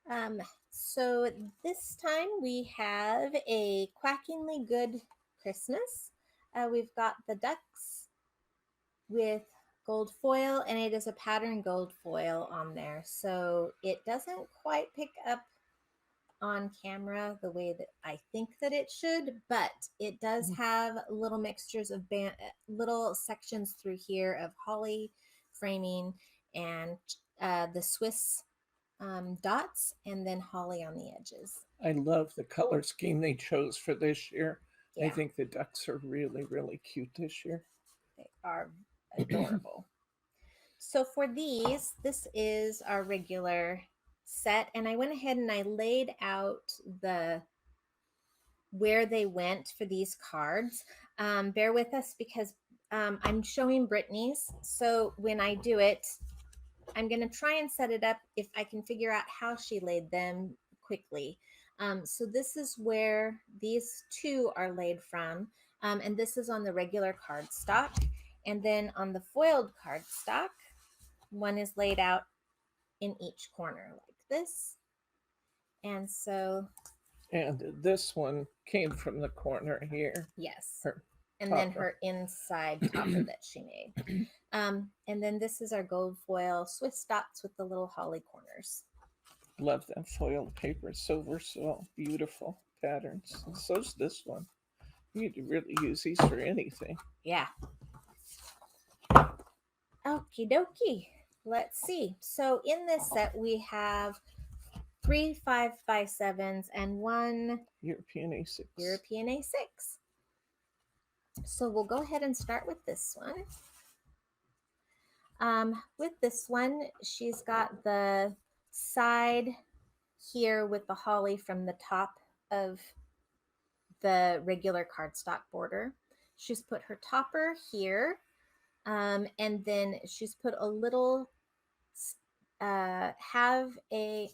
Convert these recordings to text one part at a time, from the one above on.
Um, so this time we have a quackingly good Christmas. We've got the ducks with gold foil, and it is a pattern gold foil on there. So it doesn't quite pick up on camera the way that I think that it should, but it does have little mixtures of little sections through here of holly framing and the Swiss dots, and then holly on the edges. I love the color scheme they chose for this year. I Yeah, think the ducks are really, really cute this year. they are adorable. So for these, this is our regular set, and I went ahead and I laid out the where they went for these cards. Bear with us because I'm showing Brittany's. So when I do it, I'm going to try and set it up if I can figure out how she laid them quickly. So this is where these two are laid from. And this is on the regular cardstock. And then on the foiled cardstock, one is laid out in each corner like this. And so, And this one came from the corner here. yes. Her And then topper. her inside topper that she made. And then this is our gold foil Swiss dots with the little holly corners. Love that foiled paper. It's so versatile. Beautiful patterns. And so's this one. You could really use these for anything. Yeah. Okie dokie. Let's see. So in this set, we have 3 5x7s and one European A6. European A6. So we'll go ahead and start with this one. With this one, she's got the side here with the holly from the top of the regular cardstock border. She's put her topper here, and then she's put a little have a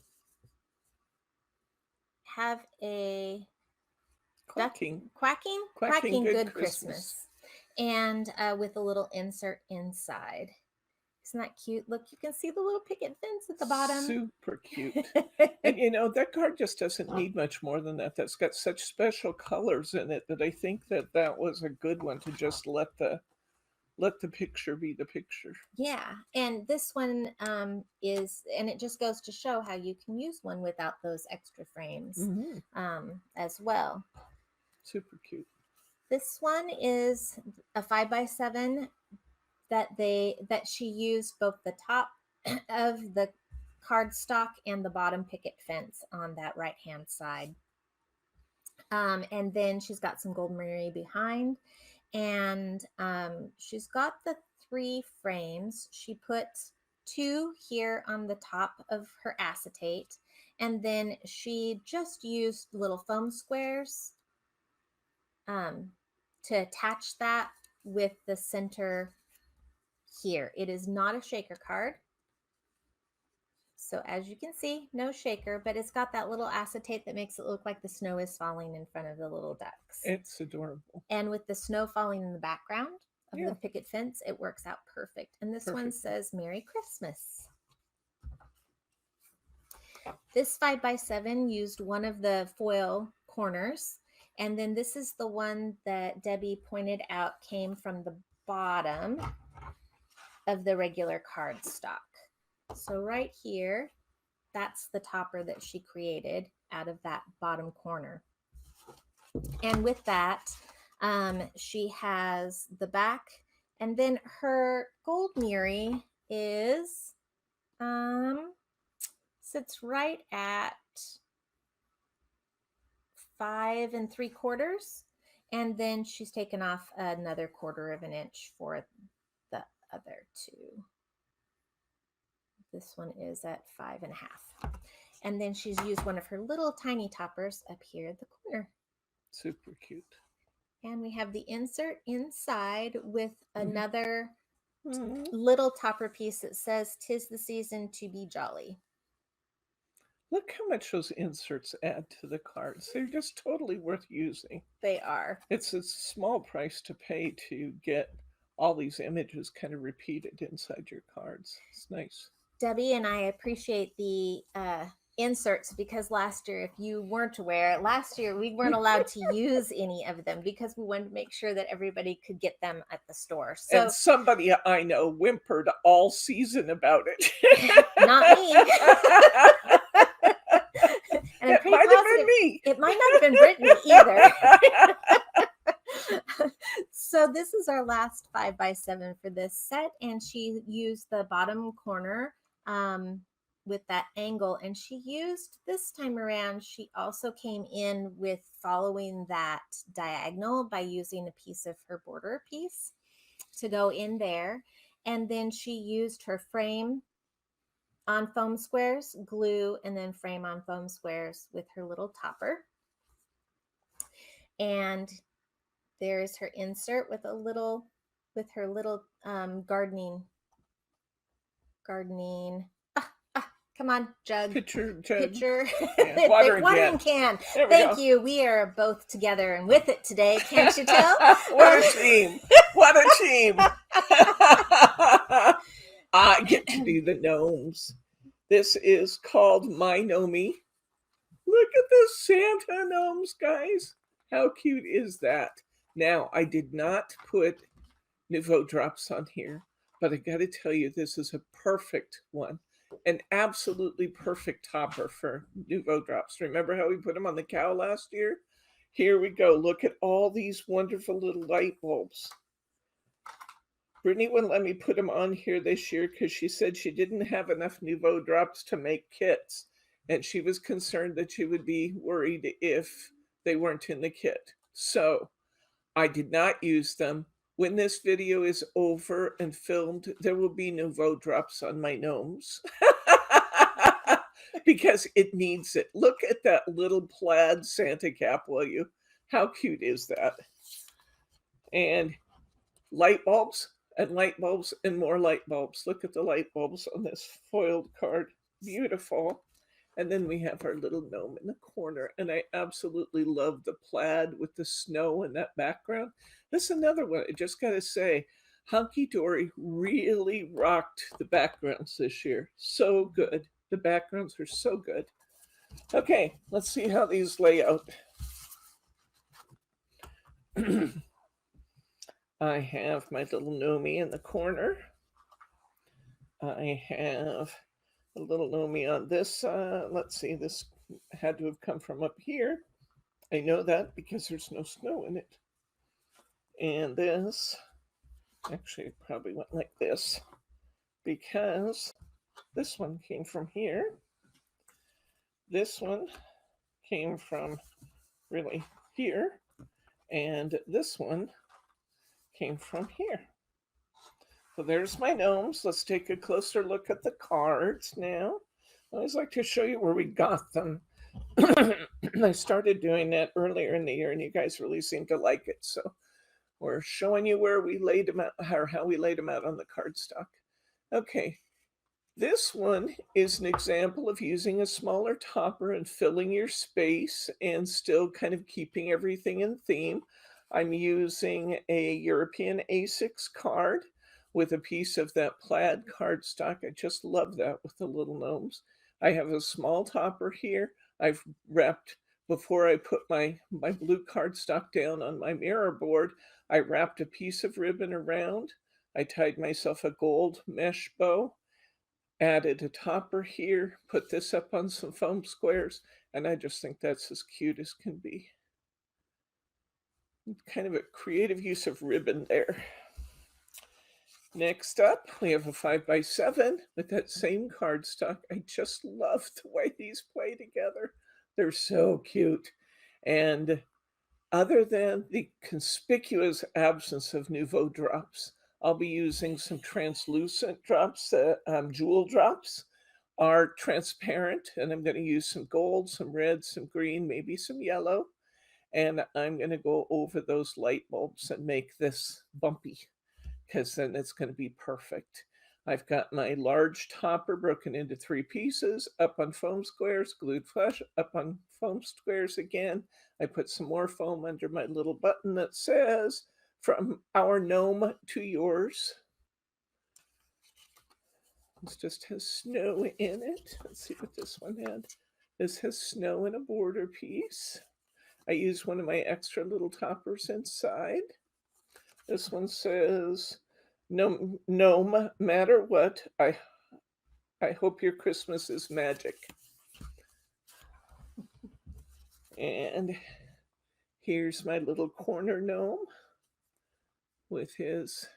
Quacking. quacking good Christmas, and with a little insert inside. Isn't that cute? Look, you can see the little picket fence at the bottom. Super cute. And you know, that card just doesn't need much more than that. That's got such special colors in it that I think that that was a good one to just let the picture be the picture. Yeah, and this one is, and it just goes to show how you can use one without those extra frames as well. Super cute. This one is a 5x7 that she used both the top of the cardstock and the bottom picket fence on that right hand side. And then she's got some gold Marie behind, and she's got the 3 frames. She put 2 here on the top of her acetate, and then she just used little foam squares to attach that with the center here. It is not a shaker card. So as you can see, no shaker, but it's got that little acetate that makes it look like the snow is falling in front of the little ducks. It's adorable. And with the snow falling in the background of the picket fence, it works out perfect. And this one says Merry Christmas. This 5x7 used one of the foil corners. And then this is the one that Debbie pointed out came from the bottom of the regular cardstock. So right here, that's the topper that she created out of that bottom corner. And with that, she has the back, and then her gold Miri is sits right at 5 3/4, and then she's taken off another 1/4 of an inch for the other two. This one is at 5 1/2. And then she's used one of her little tiny toppers up here at the corner. Super cute. And we have the insert inside with another little topper piece that says, "'Tis the season to be jolly." Look how much those inserts add to the cards. They're just totally worth using. They are. It's a small price to pay to get all these images kind of repeated inside your cards. It's nice. Debbie and I appreciate the inserts because last year, if you weren't aware, last year we weren't allowed to use any of them because we wanted to make sure that everybody could get them at the store. So And somebody I know whimpered all season about it. not me. And it might have been me. It might not have been Brittany either. So this is our last 5x7 for this set, and she used the bottom corner with that angle, and she used this time around, she also came in with following that diagonal by using a piece of her border piece to go in there, and then she used her frame on foam squares, glue, and then frame on foam squares with her little topper. And there's her insert with her little gardening. Come on, jug. Pitcher. Yeah, watering can. Thank you. We are both together and with it today. Can't you tell? What a team. What a team. I get to do the gnomes. This is called My Gnomie. Look at the Santa gnomes, guys. How cute is that? Now, I did not put Nouveau drops on here, but I got to tell you, this is a perfect one. An absolutely perfect topper for Nouveau drops. Remember how we put them on the cow last year? Here we go. Look at all these wonderful little light bulbs. Brittany wouldn't let me put them on here this year because she said she didn't have enough Nouveau drops to make kits. And she was concerned that she would be worried if they weren't in the kit. So I did not use them. When this video is over and filmed, there will be Nouveau drops on my gnomes because it needs it. Look at that little plaid Santa cap, will you? How cute is that? And light bulbs and light bulbs and more light bulbs. Look at the light bulbs on this foiled card. Beautiful. And then we have our little gnome in the corner. And I absolutely love the plaid with the snow in that background. This is another one. I just got to say, Hunkydory really rocked the backgrounds this year. So good. The backgrounds are so good. Okay, let's see how these lay out. I have my little gnomie in the corner. I have a little gnomie on this. Let's see, this had to have come from up here. I know that because there's no snow in it. And this, actually it probably went like this because this one came from here. This one came from really here. And this one came from here. So there's my gnomes. Let's take a closer look at the cards now. I always like to show you where we got them. I started doing that earlier in the year and you guys really seem to like it. So we're showing you where we laid them out, or how we laid them out on the cardstock. Okay, this one is an example of using a smaller topper and filling your space and still kind of keeping everything in theme. I'm using a European A6 card with a piece of that plaid cardstock. I just love that with the little gnomes. I have a small topper here. I've wrapped, before I put my blue cardstock down on my mirror board, I wrapped a piece of ribbon around. I tied myself a gold mesh bow, added a topper here, put this up on some foam squares, and I just think that's as cute as can be. Kind of a creative use of ribbon there. Next up, we have a 5x7 with that same cardstock. I just love the way these play together. They're so cute. And other than the conspicuous absence of Nouveau drops, I'll be using some translucent drops. Jewel drops are transparent, and I'm going to use some gold, some red, some green, maybe some yellow. And I'm going to go over those light bulbs and make this bumpy, because then it's going to be perfect. I've got my large topper broken into 3 pieces, up on foam squares, glued flush, up on foam squares again. I put some more foam under my little button that says, "From our gnome to yours." This just has snow in it. Let's see what this one had. This has snow in a border piece. I used one of my extra little toppers inside. This one says, no matter what, I hope your Christmas is magic. And here's my little corner gnome with his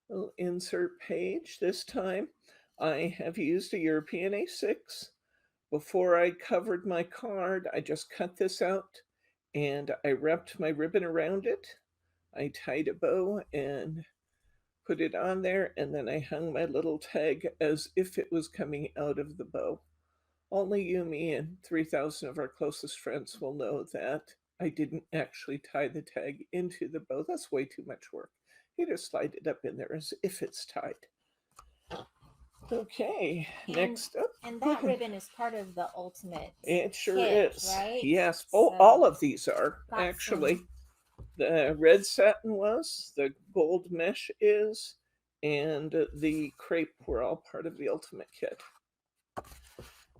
little insert page. This time I have used a European A6. Before I covered my card, I just cut this out and I wrapped my ribbon around it. I tied a bow and put it on there, and then I hung my little tag as if it was coming out of the bow. Only you, me, and 3,000 of our closest friends will know that I didn't actually tie the tag into the bow. That's way too much work. You just slide it up in there as if it's tied. Okay, next up. And that ribbon is part of the ultimate It sure kit, is. right? Yes. Oh, So all of these are got actually. some. The red satin was, the gold mesh is, and the crepe were all part of the ultimate kit.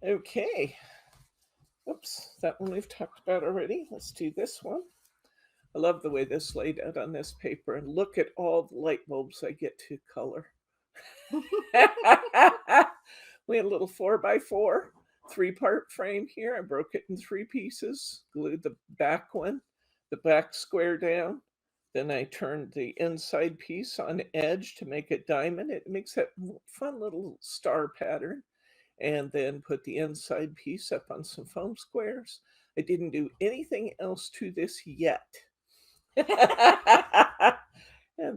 Okay. Oops, that one we've talked about already. Let's do this one. I love the way this laid out on this paper, and look at all the light bulbs I get to color. We had a little 4x4 3-part frame here. I broke it in 3 pieces, glued the back one, the back square down. Then I turned the inside piece on edge to make it diamond. It makes that fun little star pattern. And then put the inside piece up on some foam squares. I didn't do anything else to this yet. And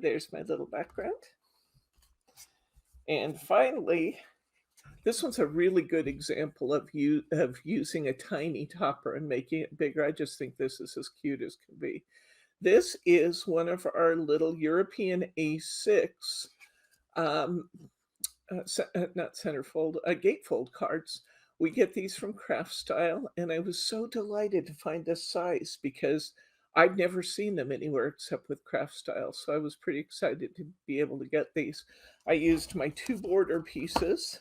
there's my little background. And finally, this one's a really good example of using a tiny topper and making it bigger. I just think this is as cute as can be. This is one of our little European A6, not centerfold, Gatefold cards. We get these from Craft Style, and I was so delighted to find this size because I'd never seen them anywhere except with Craft Style. So I was pretty excited to be able to get these. I used my 2 border pieces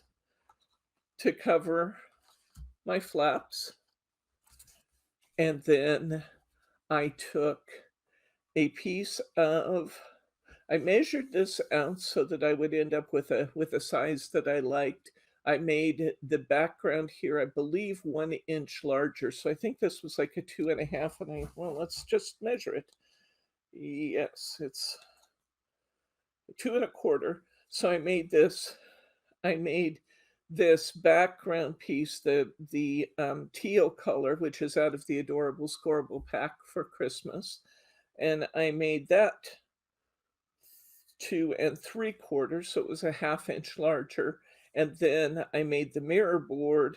to cover my flaps, and then I took a piece of, I measured this out so that I would end up with a size that I liked. I made the background here, I believe, 1 inch larger. So I think this was like a 2.5, and well, let's just measure it. Yes, it's 2.25. So I made this background piece, the teal color, which is out of the adorable Scoreable pack for Christmas, and I made that 2.75, so it was a 1/2 inch larger. And then I made the mirror board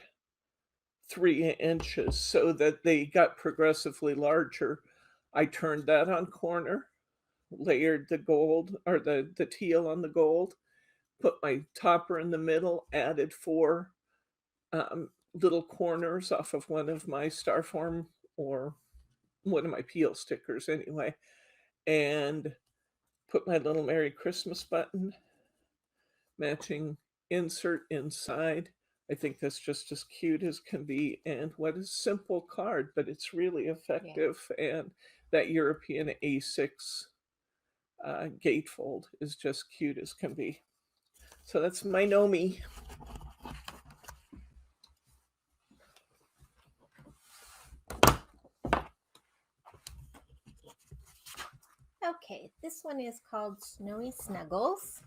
3 inches so that they got progressively larger. I turned that on corner, layered the gold or the teal on the gold, put my topper in the middle, added 4 little corners off of one of my Starform or one of my peel stickers anyway, and put my little Merry Christmas button, matching insert inside. I think that's just as cute as can be. And what a simple card, but it's really effective. Yeah. And that European A6 gatefold is just cute as can be. So that's my Nomi. Okay, this one is called Snowy Snuggles.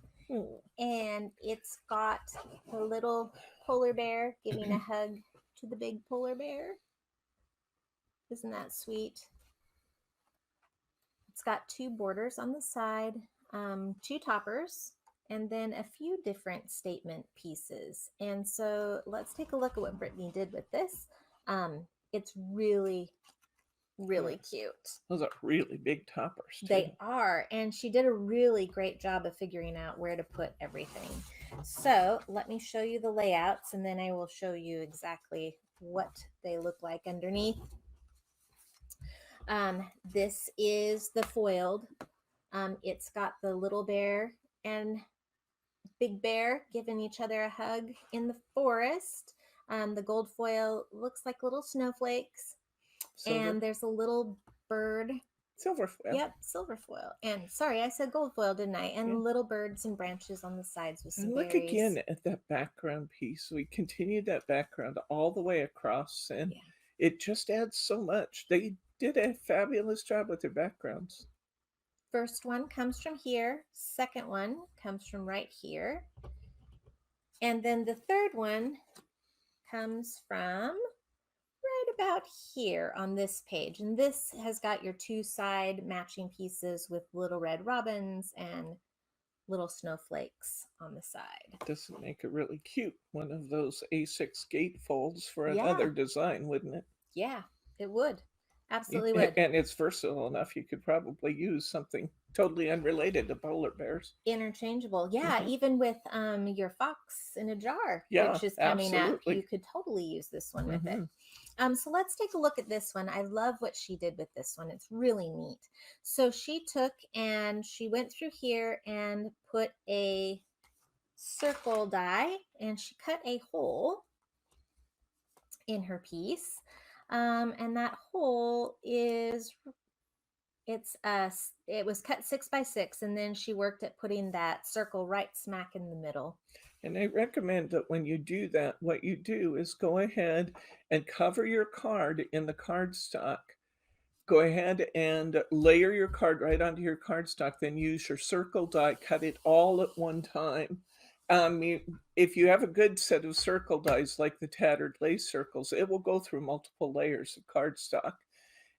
And it's got a little polar bear giving a hug to the big polar bear. Isn't that sweet? It's got 2 borders on the side, 2 toppers, and then a few different statement pieces. And so let's take a look at what Brittany did with this. It's really cute. Those are really big toppers too. They are, and she did a really great job of figuring out where to put everything. So let me show you the layouts, and then I will show you exactly what they look like underneath. This is the foiled. It's got the little bear and big bear giving each other a hug in the forest. The gold foil looks like little snowflakes, Silver, and there's a little bird. silver foil. Yep, silver foil. And sorry, I said gold foil, didn't I? And Yeah. little birds and branches on the sides with some And look berries. again at that background piece. We continued that background all the way across, and Yeah. it just adds so much. They did a fabulous job with their backgrounds. First one comes from here. Second one comes from right here. And then the third one comes from right about here on this page. And this has got your two side matching pieces with little red robins and little snowflakes on the side. This would make it really cute. One of those A6 gatefolds for Yeah. another design, wouldn't it? Yeah, it would. Absolutely would. And it's versatile enough. You could probably use something totally unrelated to polar bears. Interchangeable. Yeah, even with your fox in a jar, Yeah, which is coming absolutely. up, you could totally use this one with it. So let's take a look at this one. I love what she did with this one. It's really neat. So she took and she went through here and put a circle die, and she cut a hole in her piece. And that hole is, it was cut 6 by 6, and then she worked at putting that circle right smack in the middle. And I recommend that when you do that, what you do is go ahead and cover your card in the cardstock. Go ahead and layer your card right onto your cardstock, then use your circle die, cut it all at one time. If you have a good set of circle dies like the tattered lace circles, it will go through multiple layers of cardstock.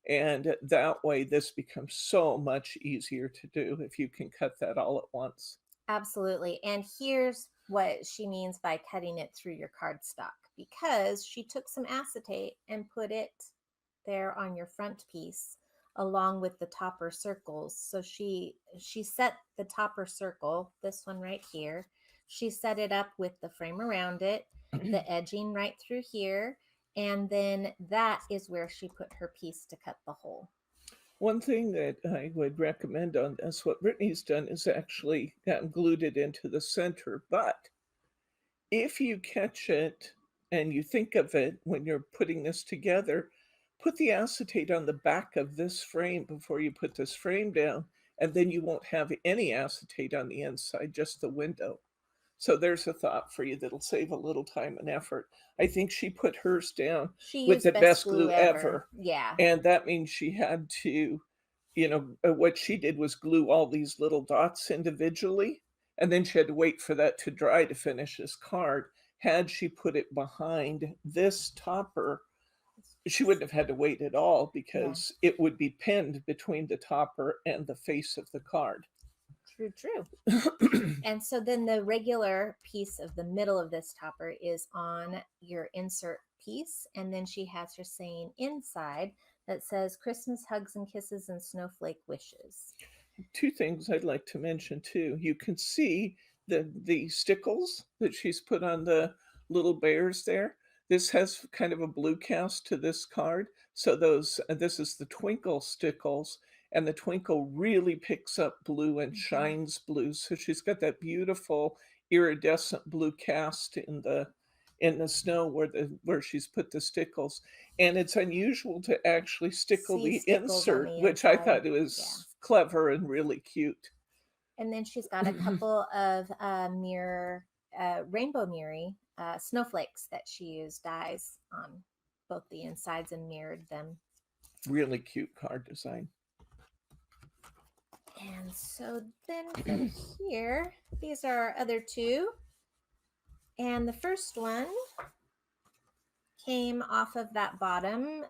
And that way, this becomes so much easier to do if you can cut that all at once. Absolutely. And here's what she means by cutting it through your cardstock, because she took some acetate and put it there on your front piece along with the topper circles. So she set the topper circle, this one right here. She set it up with the frame around it, the edging right through here, and then that is where she put her piece to cut the hole. One thing that I would recommend on this, what Brittany's done is actually glued it into the center. But if you catch it and you think of it when you're putting this together, put the acetate on the back of this frame before you put this frame down, and then you won't have any acetate on the inside, just the window. So there's a thought for you that'll save a little time and effort. I think she put hers down with the best glue ever. Yeah. And that means she had to, what she did was glue all these little dots individually. And then she had to wait for that to dry to finish this card. Had she put it behind this topper, she wouldn't have had to wait at all because it would be pinned between the topper and the face of the card. True. And so then the regular piece of the middle of this topper is on your insert piece. And then she has her saying inside that says Christmas hugs and kisses and snowflake wishes. Two things I'd like to mention too. You can see the stickles that she's put on the little bears there. This has kind of a blue cast to this card. So this is the twinkle stickles, and the twinkle really picks up blue and shines blue. So she's got that beautiful iridescent blue cast in the snow where she's put the stickles. And it's unusual to actually stickle the insert, which I thought it was clever and really cute. And then she's got a couple of rainbow mirror snowflakes that she used dyes on both the insides and mirrored them. Really cute card design. And so then from here, these are our other two. And the first one came off of that bottom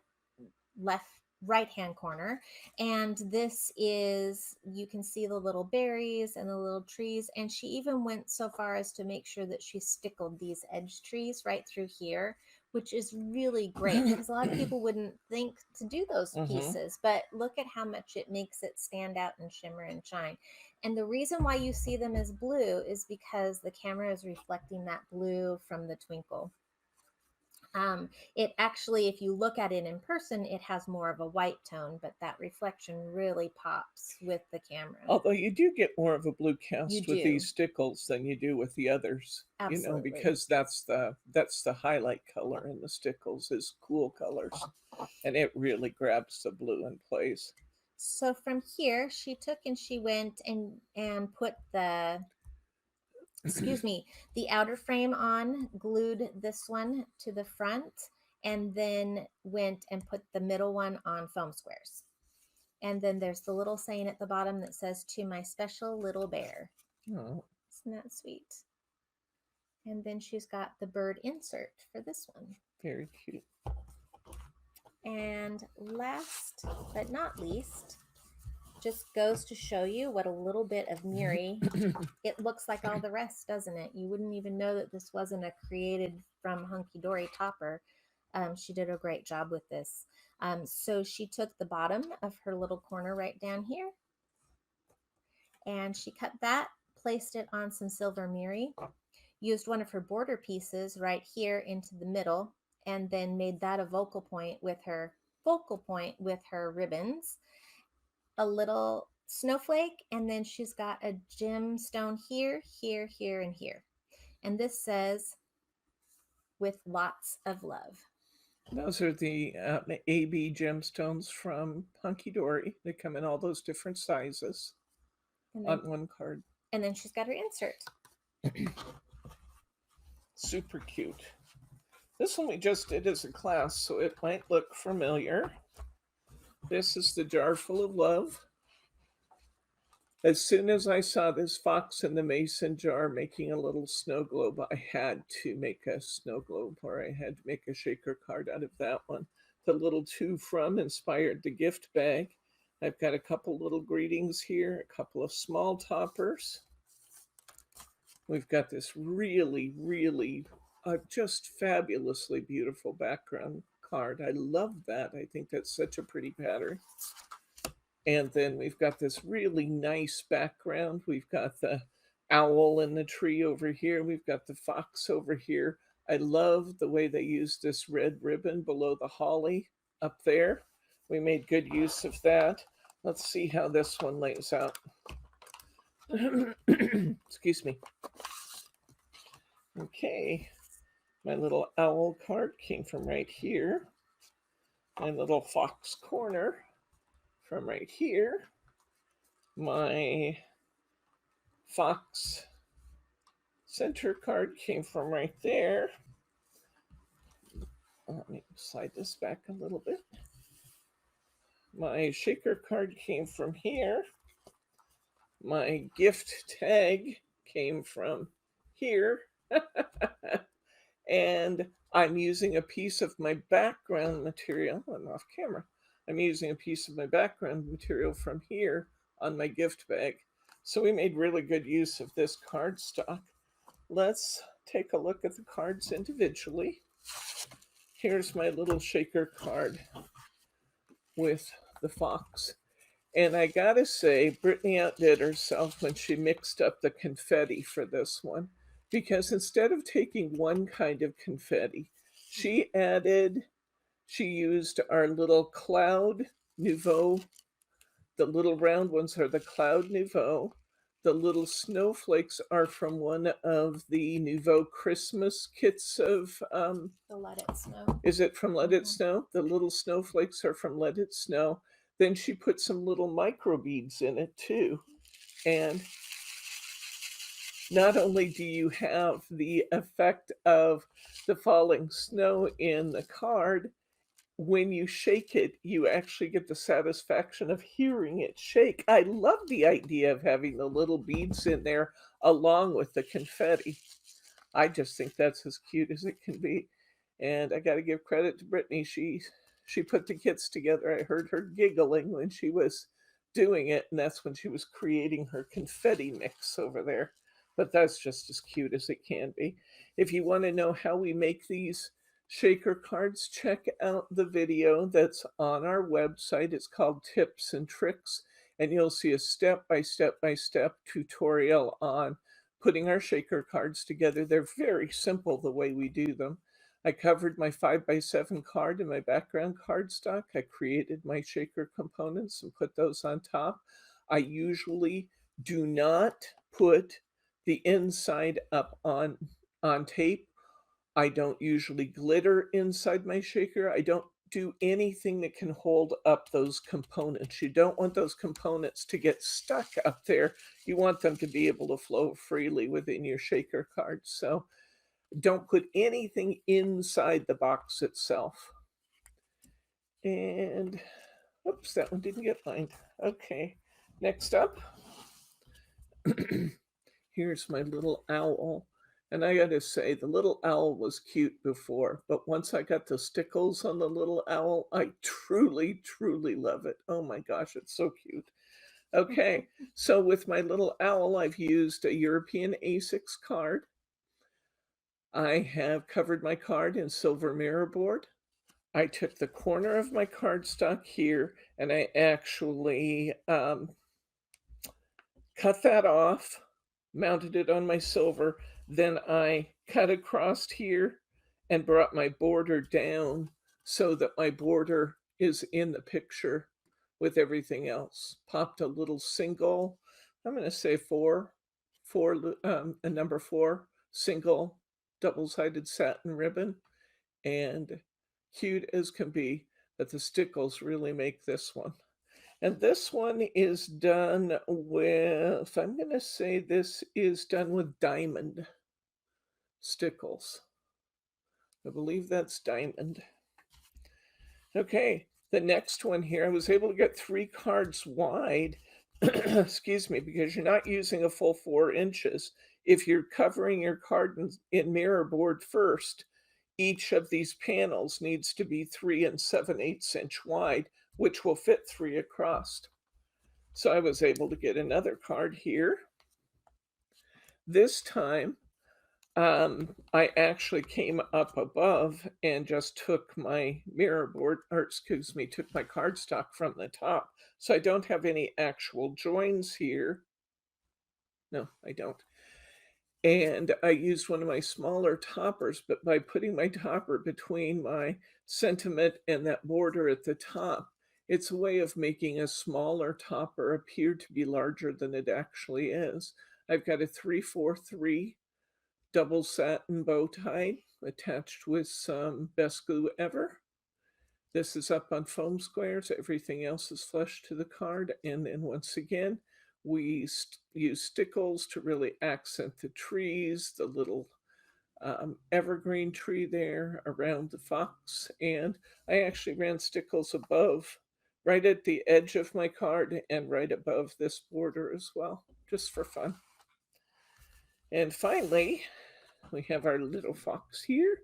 right hand corner, and this is, you can see the little berries and the little trees, and she even went so far as to make sure that she stickled these edge trees right through here, which is really great because a lot of people wouldn't think to do those pieces, but look at how much it makes it stand out and shimmer and shine. And the reason why you see them as blue is because the camera is reflecting that blue from the twinkle. It actually, if you look at it in person, it has more of a white tone, but that reflection really pops with the camera. Although you do get more of a blue You cast with do. these stickles than you do with the others. You know, Absolutely. because that's the highlight color in the stickles is cool colors, and it really grabs the blue and plays. So from here, she took and she went and put the, excuse me, the outer frame on, glued this one to the front, and then went and put the middle one on foam squares. And then there's the little saying at the bottom that says, "To my special little bear." Oh, Isn't that sweet? And then she's got the bird insert for this one. very cute. And last but not least, just goes to show you what a little bit of Muri, it looks like all the rest, doesn't it? You wouldn't even know that this wasn't a created from Hunkydory topper. She did a great job with this. So she took the bottom of her little corner right down here, and she cut that, placed it on some silver Muri, used one of her border pieces right here into the middle, and then made that a focal point with her ribbons, a little snowflake, and then she's got a gemstone here, here, here, and here. And this says, "With lots of love." Those are the AB gemstones from Hunkydory. They come in all those different sizes on one card. And then she's got her insert. Super cute. This one we just did as a class, so it might look familiar. This is the jar full of love. As soon as I saw this fox in the mason jar making a little snow globe, I had to make a snow globe, or I had to make a shaker card out of that one. The little to from inspired the gift bag. I've got a couple little greetings here, a couple of small toppers. We've got this really, really just fabulously beautiful background card. I love that. I think that's such a pretty pattern. And then we've got this really nice background. We've got the owl in the tree over here. We've got the fox over here. I love the way they used this red ribbon below the holly up there. We made good use of that. Let's see how this one lays out. Excuse me. Okay, my little owl card came from right here. My little fox corner from right here. My fox center card came from right there. Let me slide this back a little bit. My shaker card came from here. My gift tag came from here. And I'm using a piece of my background material. I'm off camera. I'm using a piece of my background material from here on my gift bag. So we made really good use of this cardstock. Let's take a look at the cards individually. Here's my little shaker card with the fox. And I gotta say, Brittany outdid herself when she mixed up the confetti for this one. Because instead of taking one kind of confetti, she used our little Cloud Nouveau. The little round ones are the Cloud Nouveau. The little snowflakes are from one of the Nouveau Christmas kits of. The Let It Snow. Is it from Let It Snow? The little snowflakes are from Let It Snow. Then she put some little micro beads in it too. And not only do you have the effect of the falling snow in the card, when you shake it, you actually get the satisfaction of hearing it shake. I love the idea of having the little beads in there along with the confetti. I just think that's as cute as it can be. And I got to give credit to Brittany. She put the kits together. I heard her giggling when she was doing it, and that's when she was creating her confetti mix over there. But that's just as cute as it can be. If you want to know how we make these shaker cards, check out the video that's on our website. It's called Tips and Tricks, and you'll see a step-by-step tutorial on putting our shaker cards together. They're very simple the way we do them. I covered my 5x7 card in my background cardstock. I created my shaker components and put those on top. I usually do not put the inside up on tape. I don't usually glitter inside my shaker. I don't do anything that can hold up those components. You don't want those components to get stuck up there. You want them to be able to flow freely within your shaker card. So don't put anything inside the box itself. And oops, that one didn't get lined. Okay, next up, here's my little owl. And I gotta say, the little owl was cute before, but once I got the stickles on the little owl, I truly, truly love it. Oh my gosh, it's so cute. Okay, so with my little owl, I've used a European A6 card. I have covered my card in silver mirror board. I took the corner of my cardstock here and I actually cut that off, mounted it on my silver. Then I cut across here and brought my border down so that my border is in the picture with everything else. Popped a little single, I'm going to say a number 4 single double-sided satin ribbon, and cute as can be, but the stickles really make this one. And this one is done with, I'm going to say this is done with diamond stickles. I believe that's diamond. Okay, the next one here, I was able to get 3 cards wide, excuse me, because you're not using a full 4 inches. If you're covering your card in mirror board first, each of these panels needs to be 3 7/8 inch wide, which will fit 3 across. So I was able to get another card here. This time, I actually came up above and just took my mirror board, or excuse me, took my cardstock from the top. So I don't have any actual joins here. No, I don't. And I used one of my smaller toppers, but by putting my topper between my sentiment and that border at the top, it's a way of making a smaller topper appear to be larger than it actually is. I've got a 343 double satin bow tie attached with some best glue ever. This is up on foam squares. Everything else is flush to the card. And then once again, we use stickles to really accent the trees, the little evergreen tree there around the fox. And I actually ran stickles above, right at the edge of my card and right above this border as well, just for fun. And finally, we have our little fox here.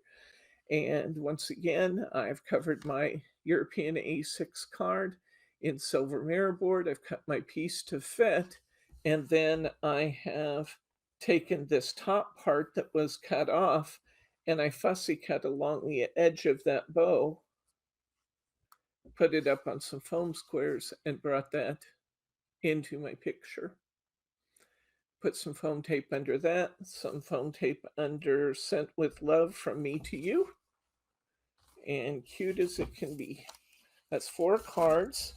And once again, I've covered my European A6 card in silver mirror board. I've cut my piece to fit. And then I have taken this top part that was cut off and I fussy cut along the edge of that bow, put it up on some foam squares, and brought that into my picture. Put some foam tape under that, some foam tape under Sent with Love from Me to You, and cute as it can be. That's 4 cards.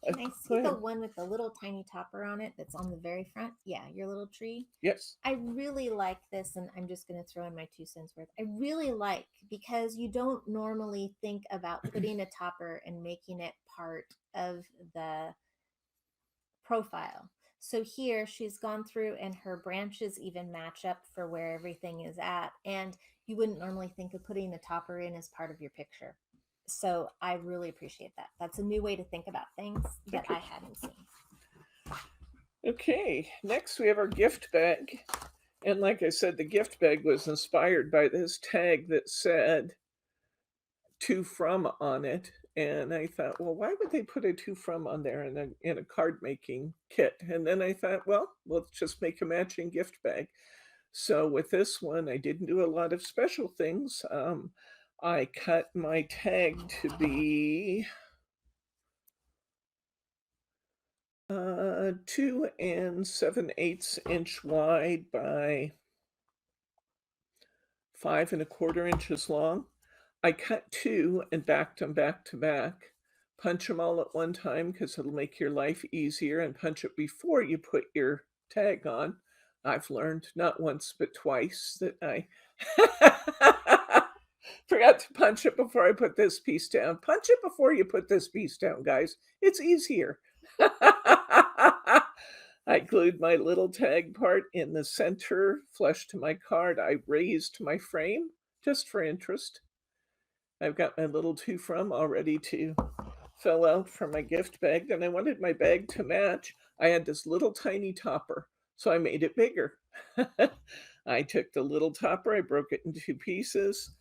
Can I see the one with the little tiny topper on it that's on the very front? Yeah, your little tree. Yes. I really like this, and I'm just going to throw in my 2 cents worth. I really like, because you don't normally think about putting a topper and making it part of the profile. So here she's gone through and her branches even match up for where everything is at. And you wouldn't normally think of putting a topper in as part of your picture. So I really appreciate that. That's a new way to think about things that I hadn't seen. Okay, next we have our gift bag. And like I said, the gift bag was inspired by this tag that said "to from" on it. And I thought, well, why would they put a "to from" on there in a card making kit? And then I thought, well, let's just make a matching gift bag. So with this one, I didn't do a lot of special things. I cut my tag to be 2 7/8 inch wide by 5 1/4 inches long. I cut 2 and backed them back to back. Punch them all at one time because it'll make your life easier, and punch it before you put your tag on. I've learned not once but twice that I forgot to punch it before I put this piece down. Punch it before you put this piece down, guys. It's easier. I glued my little tag part in the center, flush to my card. I raised my frame just for interest. I've got my little to from all ready to fill out for my gift bag. Then I wanted my bag to match. I had this little tiny topper, so I made it bigger. I took the little topper, I broke it in 2 pieces.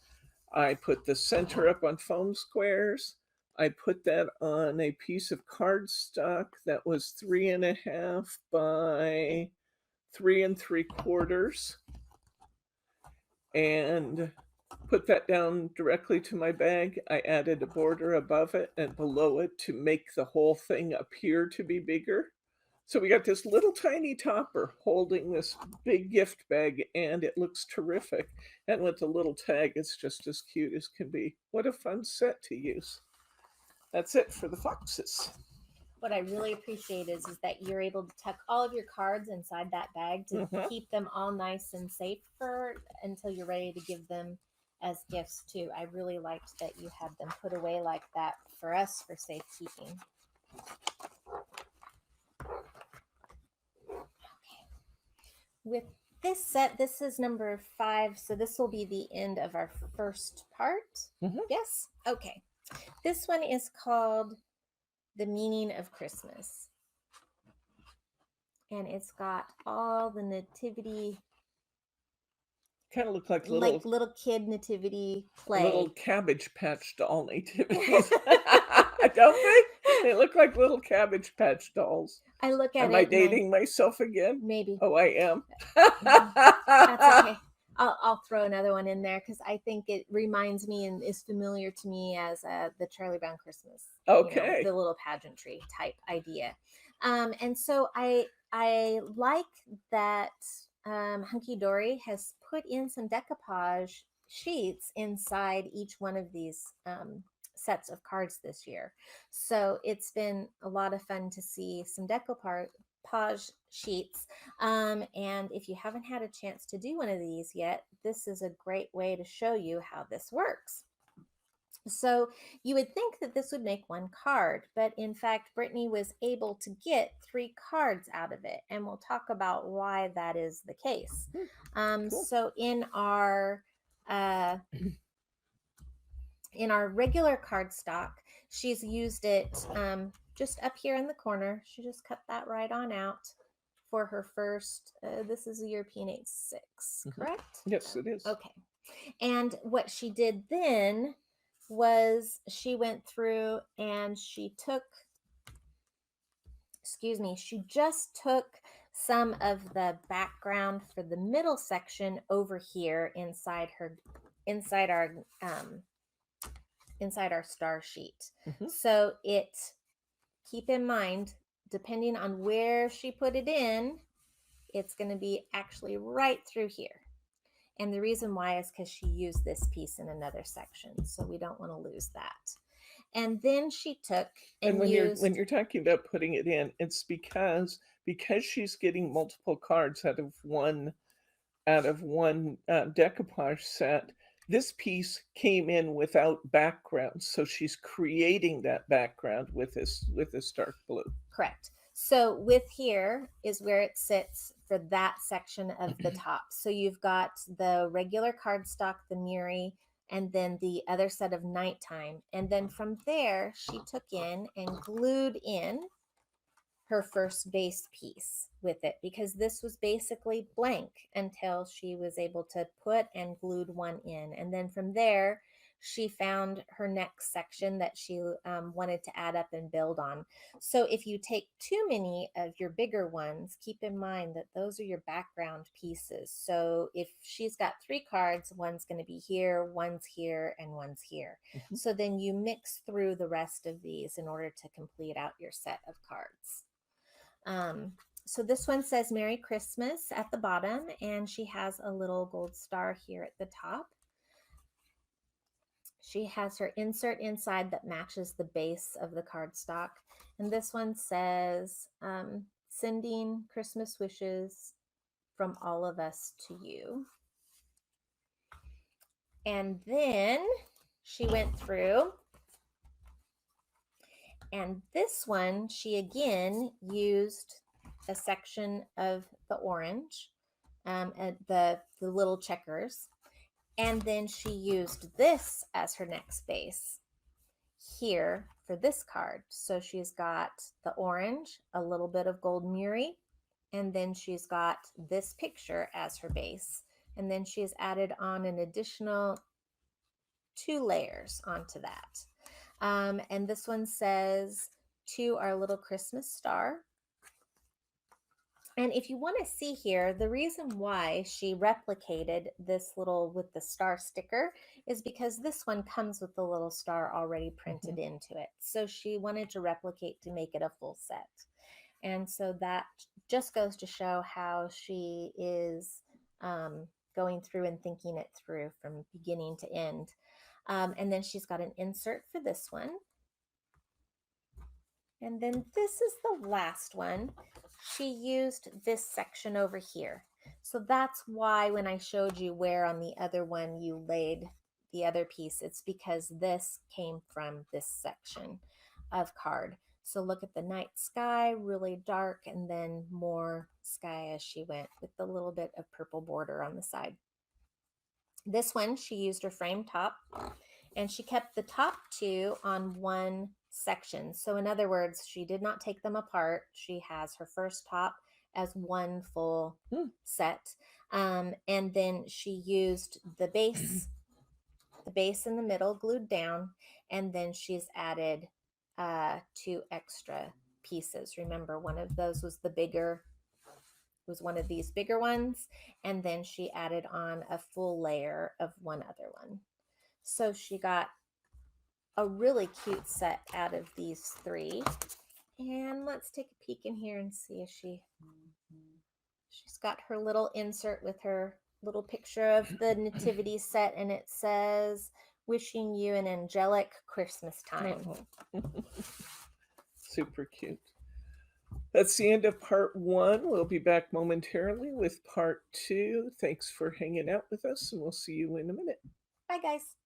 I put the center up on foam squares. I put that on a piece of cardstock that was 3.5 by 3 3/4, and put that down directly to my bag. I added a border above it and below it to make the whole thing appear to be bigger. So we got this little tiny topper holding this big gift bag, and it looks terrific. And with the little tag, it's just as cute as can be. What a fun set to use. That's it for the foxes. What I really appreciate is that you're able to tuck all of your cards inside that bag to keep them all nice and safe for until you're ready to give them as gifts too. I really liked that you had them put away like that for us for safekeeping. Okay. With this set, this is number 5, so this will be the end of our first part. Yes? Okay. This one is called The Meaning of Christmas. And it's got all the nativity, kind of look like little kid nativity play. Little Cabbage Patch doll nativities. Don't they? They look like little Cabbage Patch dolls. I look at Am I dating myself again? Maybe. Oh, I am. That's okay. I'll throw another one in there because I think it reminds me and is familiar to me as the Charlie Brown Christmas. Okay. The little pageantry type idea. And so I like that Hunkydory has put in some decoupage sheets inside each one of these sets of cards this year. So it's been a lot of fun to see some decoupage sheets. And if you haven't had a chance to do one of these yet, this is a great way to show you how this works. So you would think that this would make 1 card, but in fact, Brittany was able to get 3 cards out of it, and we'll talk about why that is the case. Cool. So in our regular cardstock, she's used it just up here in the corner. She just cut that right on out for her first. This is a European A6, correct? Yes, it is. Okay. And what she did then was she went through and she just took some of the background for the middle section over here inside our star sheet. So keep in mind, depending on where she put it in, it's going to be actually right through here. And the reason why is because she used this piece in another section, so we don't want to lose that. And then she took and when used... you're talking about putting it in, it's because she's getting multiple cards out of one decoupage set. This piece came in without background, so she's creating that background with this dark blue. Correct. So with here is where it sits for that section of the top. So you've got the regular cardstock, the Muri, and then the other set of nighttime. And then from there, she took in and glued in her first base piece with it, because this was basically blank until she was able to put and glued one in. And then from there, she found her next section that she wanted to add up and build on. So if you take too many of your bigger ones, keep in mind that those are your background pieces. So if she's got 3 cards, one's going to be here, one's here, and one's here. So then you mix through the rest of these in order to complete out your set of cards. So this one says Merry Christmas at the bottom, and she has a little gold star here at the top. She has her insert inside that matches the base of the cardstock. And this one says, sending Christmas wishes from all of us to you. And then she went through, and this one, she again used a section of the orange, the little checkers. And then she used this as her next base here for this card. So she's got the orange, a little bit of gold Muri, and then she's got this picture as her base. And then she's added on an additional 2 layers onto that. And this one says, to our little Christmas star. And if you want to see here, the reason why she replicated this little with the star sticker is because this one comes with the little star already printed into it. So she wanted to replicate to make it a full set. And so that just goes to show how she is going through and thinking it through from beginning to end. And then she's got an insert for this one. And then this is the last one. She used this section over here. So that's why when I showed you where on the other one you laid the other piece, it's because this came from this section of card. So look at the night sky, really dark, and then more sky as she went with a little bit of purple border on the side. This one, she used her frame top, and she kept the top 2 on one section. So in other words, she did not take them apart. She has her first top as one full set. And then she used the base in the middle glued down, and then she's added 2 extra pieces. Remember, one of those was the bigger, was one of these bigger ones, and then she added on a full layer of one other one. So she got a really cute set out of these 3. And let's take a peek in here and see if she's got her little insert with her little picture of the nativity set, and it says, wishing you an angelic Christmas time. Super cute. That's the end of part 1. We'll be back momentarily with part 2. Thanks for hanging out with us, and we'll see you in a minute. Bye, guys.